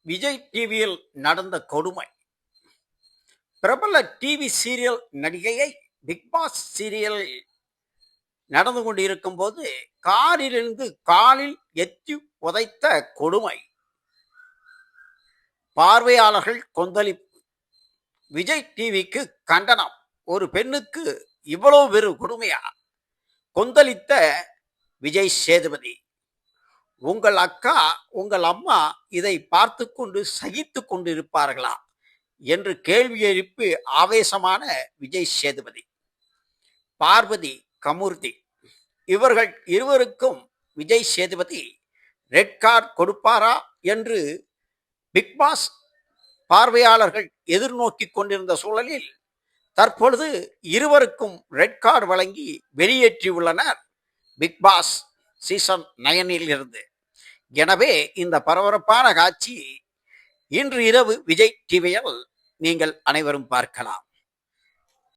விஜய் டிவியில் நடந்த கொடுமை. பிரபல டிவி சீரியல் நடிகையை பிக் பாஸ் சீரியலில் நடந்து கொண்டிருக்கும் போது காரிலிருந்து காலில் எத்தி உதைத்த கொடுமை. பார்வையாளர்கள் கொந்தளிப்பு. விஜய் டிவிக்கு கண்டனம். ஒரு பெண்ணுக்கு இவ்வளவு பெரும் கொடுமையா? கொந்தளித்த விஜய் சேதுபதி. உங்கள் அக்கா, உங்கள் அம்மா இதை பார்த்து கொண்டு சகித்து கொண்டு இருப்பார்களா என்று கேள்வி எழுப்பி ஆவேசமான விஜய் சேதுபதி. பார்வதி கமுர்தி இவர்கள் இருவருக்கும் விஜய் சேதுபதி ரெட் கார்டு கொடுப்பாரா என்று பிக்பாஸ் பார்வையாளர்கள் எதிர்நோக்கி கொண்டிருந்த சூழலில் தற்பொழுது இருவருக்கும் ரெட் கார்டு வழங்கி வெளியேற்றியுள்ளனர் பிக்பாஸ் சீசன் 9 இருந்து. எனவே இந்த பரபரப்பான காட்சி இன்று இரவு விஜய் டிவியில் நீங்கள் அனைவரும் பார்க்கலாம்.